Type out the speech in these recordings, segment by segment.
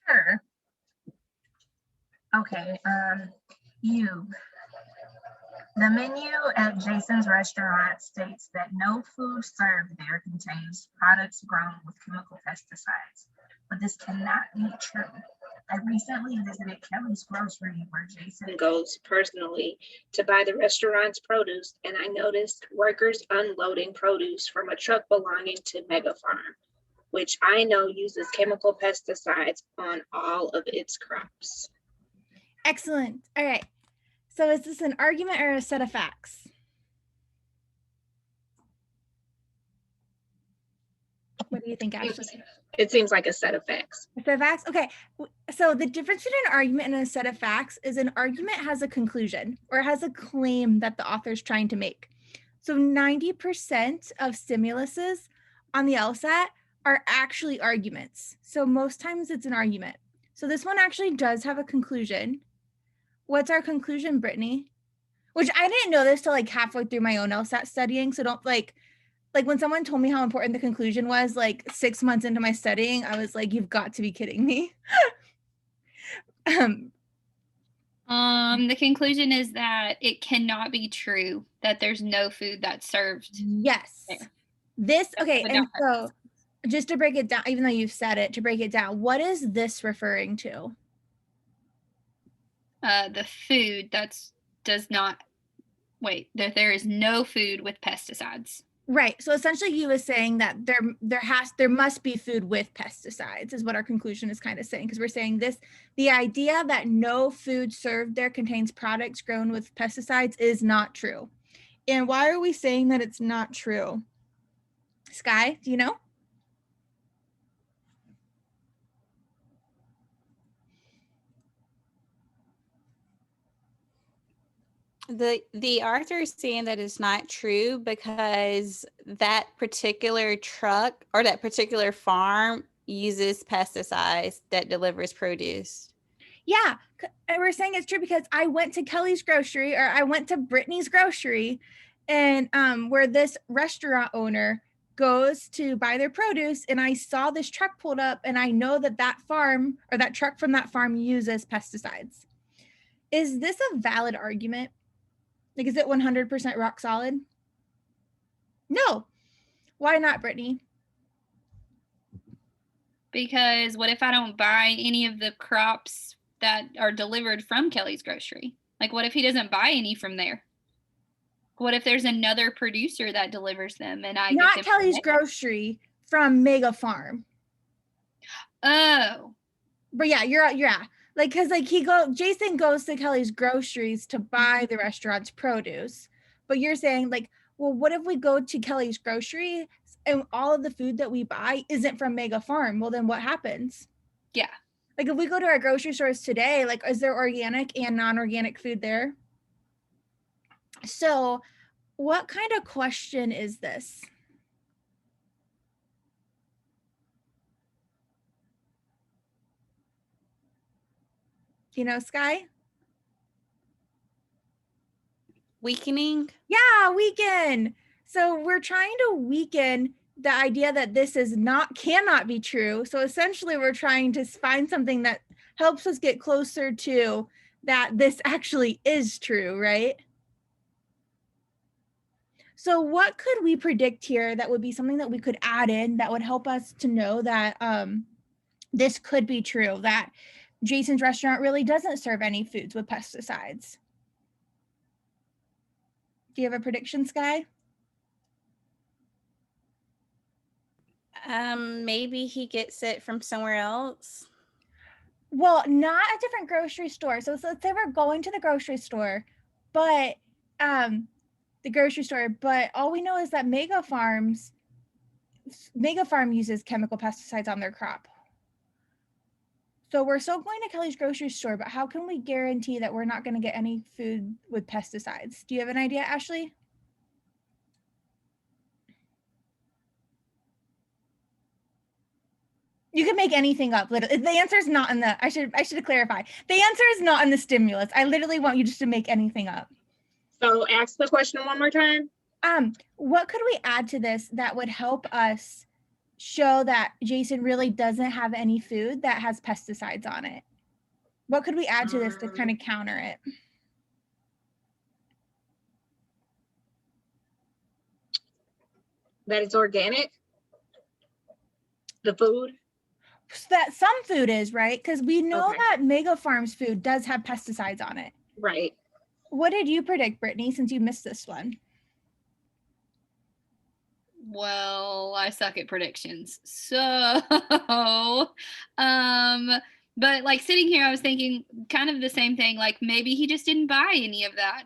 Sure. Okay. You. The menu at Jason's restaurant states that no food served there contains products grown with chemical pesticides, but this cannot be true. I recently visited Kelly's Grocery where Jason goes personally to buy the restaurant's produce, and I noticed workers unloading produce from a truck belonging to Mega Farm, which I know uses chemical pesticides on all of its crops. Excellent. All right. So is this an argument or a set of facts? What do you think, Ashley? It seems like a set of facts. A set of facts? Okay. So the difference between an argument and a set of facts is an argument has a conclusion or has a claim that the author is trying to make. So 90% of stimuluses on the LSAT are actually arguments. So most times it's an argument. So this one actually does have a conclusion. What's our conclusion, Brittany? Which I didn't know this till like halfway through my own LSAT studying. So don't like when someone told me how important the conclusion was, like 6 months into my studying, I was like, you've got to be kidding me. The conclusion is that it cannot be true that there's no food that's served. Yes. There. This, okay, and so just to break it down, even though you've said it, to break it down, what is this referring to? The food that there is no food with pesticides. Right. So essentially you was saying that there must be food with pesticides is what our conclusion is kind of saying, because we're saying the idea that no food served there contains products grown with pesticides is not true. And why are we saying that it's not true? Sky, do you know? The author is saying that it's not true because that particular truck or that particular farm uses pesticides that delivers produce. Yeah, we're saying it's true because I went to Kelly's Grocery, or I went to Brittany's Grocery, and where this restaurant owner goes to buy their produce, and I saw this truck pulled up, and I know that farm or that truck from that farm uses pesticides. Is this a valid argument? Like, is it 100% rock solid? No. Why not, Brittany? Because what if I don't buy any of the crops that are delivered from Kelly's Grocery? Like, what if he doesn't buy any from there? What if there's another producer that delivers them and I not get Kelly's Grocery, from Mega Farm? Oh. But yeah, you're like, because like Jason goes to Kelly's Groceries to buy the restaurant's produce, but you're saying like, well, what if we go to Kelly's Grocery and all of the food that we buy isn't from Mega Farm? Well, then what happens? Yeah. Like if we go to our grocery stores today, like, is there organic and non-organic food there? So what kind of question is this? You know, Sky? Weakening? Yeah, weaken. So we're trying to weaken the idea that this cannot be true. So essentially we're trying to find something that helps us get closer to that this actually is true, right? So what could we predict here that would be something that we could add in that would help us to know that this could be true, that Jason's restaurant really doesn't serve any foods with pesticides? Do you have a prediction, Sky? Maybe he gets it from somewhere else. Well, not a different grocery store. So let's say we're going to the grocery store, but all we know is that Mega Farm uses chemical pesticides on their crop. So we're still going to Kelly's grocery store, but how can we guarantee that we're not going to get any food with pesticides? Do you have an idea, Ashley? You can make anything up. Literally, the answer is not in the. I should clarify. The answer is not in the stimulus. I literally want you just to make anything up. So ask the question one more time. What could we add to this that would help us show that Jason really doesn't have any food that has pesticides on it? What could we add to this to kind of counter it? That it's organic? The food? So that some food is, right? Because we know Okay. that Mega Farms food does have pesticides on it. Right. What did you predict, Brittany, since you missed this one? Well, I suck at predictions. So, but like sitting here, I was thinking kind of the same thing. Like maybe he just didn't buy any of that.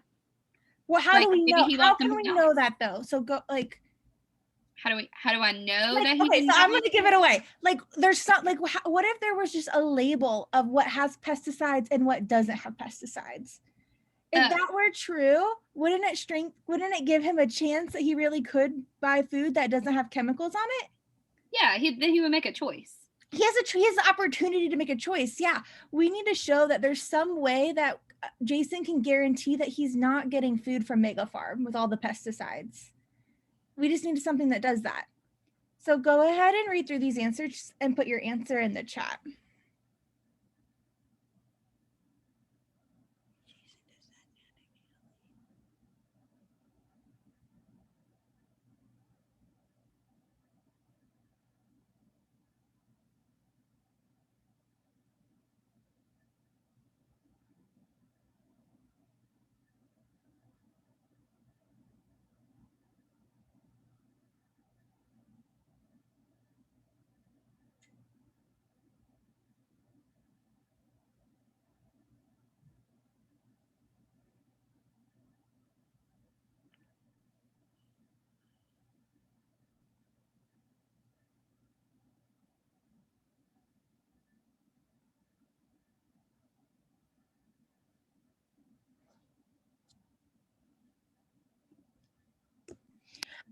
Well, how Like, do we maybe know? he How bought can we something know else. that though? So go like. How do I know Like, that he okay, didn't so buy I'm going to it? give it away. Like, there's some, like, what if there was just a label of what has pesticides and what doesn't have pesticides? If that were true, wouldn't it give him a chance that he really could buy food that doesn't have chemicals on it? Yeah, then he would make a choice. He has the opportunity to make a choice. Yeah, we need to show that there's some way that Jason can guarantee that he's not getting food from Mega Farm with all the pesticides. We just need something that does that. So go ahead and read through these answers and put your answer in the chat.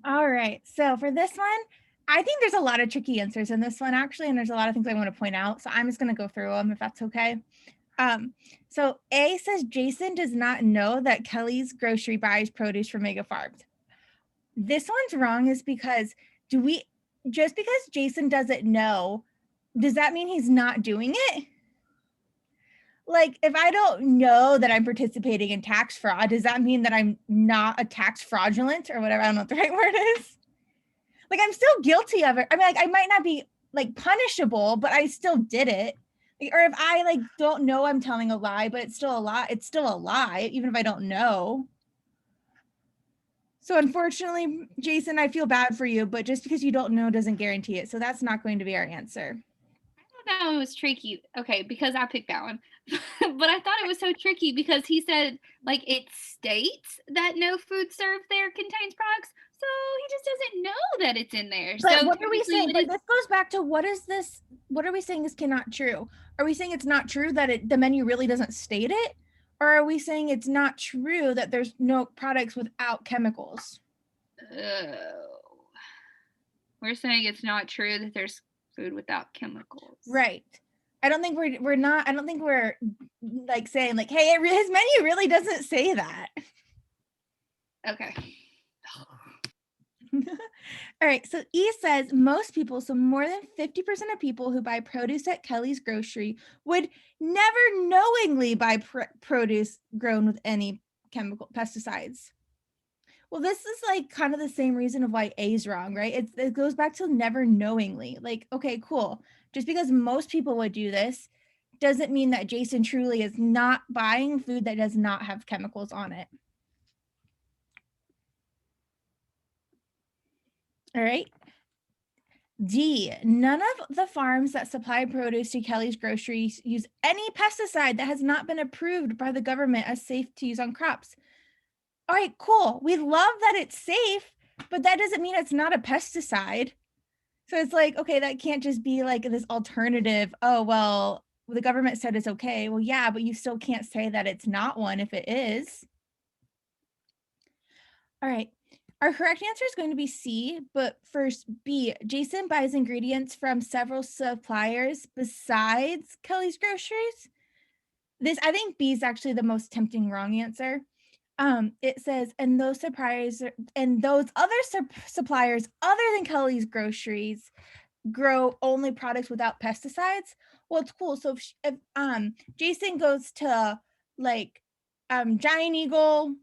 All right, so for this one, I think there's a lot of tricky answers in this one actually, and there's a lot of things I want to point out. So I'm just going to go through them if that's okay. So A says Jason does not know that Kelly's Grocery buys produce from Mega Farms. This one's wrong is because just because Jason doesn't know, does that mean he's not doing it? Like, if I don't know that I'm participating in tax fraud, does that mean that I'm not a tax fraudulent or whatever? I don't know what the right word is. Like, I'm still guilty of it. I mean, like, I might not be like punishable, but I still did it. Or if I like don't know I'm telling a lie, but it's still a lie, it's still a lie, even if I don't know. So unfortunately, Jason, I feel bad for you, but just because you don't know doesn't guarantee it. So that's not going to be our answer. That one was tricky. Okay, because I picked that one. But I thought it was so tricky because he said like it states that no food served there contains products. So he just doesn't know that it's in there. But so what are we technically saying? it But is- this goes back to what are we saying is cannot true? Are we saying it's not true that the menu really doesn't state it? Or are we saying it's not true that there's no products without chemicals? We're saying it's not true that there's food without chemicals. Right. I don't think we're like saying like, hey, his menu really doesn't say that. Okay. All right, so E says most people, so more than 50% of people who buy produce at Kelly's Grocery would never knowingly buy produce grown with any chemical pesticides. Well, this is like kind of the same reason of why A is wrong, right? It goes back to never knowingly. Like, okay, cool. Just because most people would do this doesn't mean that Jason truly is not buying food that does not have chemicals on it. All right. D, none of the farms that supply produce to Kelly's Groceries use any pesticide that has not been approved by the government as safe to use on crops. All right, cool. We love that it's safe, but that doesn't mean it's not a pesticide. So it's like, okay, that can't just be like this alternative. Oh, well, the government said it's okay. Well, yeah, but you still can't say that it's not one if it is. All right. Our correct answer is going to be C, but first B, Jason buys ingredients from several suppliers besides Kelly's Groceries. I think B is actually the most tempting wrong answer. It says, and those other suppliers other than Kelly's Groceries grow only products without pesticides. Well, it's cool. So if Jason goes to like Giant Eagle,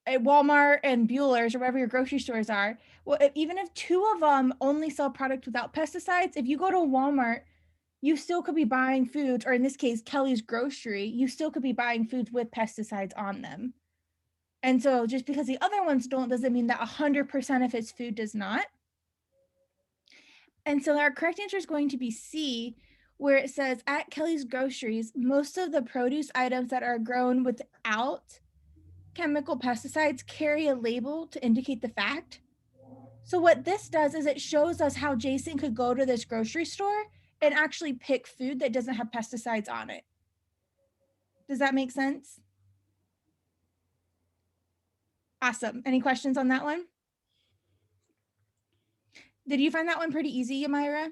at Walmart and Bueller's or wherever your grocery stores are, well, even if 2 of them only sell products without pesticides, if you go to Walmart, you still could be buying foods, or in this case, Kelly's Grocery, you still could be buying foods with pesticides on them. And so just because the other ones don't doesn't mean that 100% of his food does not. And so our correct answer is going to be C, where it says at Kelly's Groceries, most of the produce items that are grown without chemical pesticides carry a label to indicate the fact. So what this does is it shows us how Jason could go to this grocery store and actually pick food that doesn't have pesticides on it. Does that make sense? Awesome. Any questions on that one? Did you find that one pretty easy, Yamira?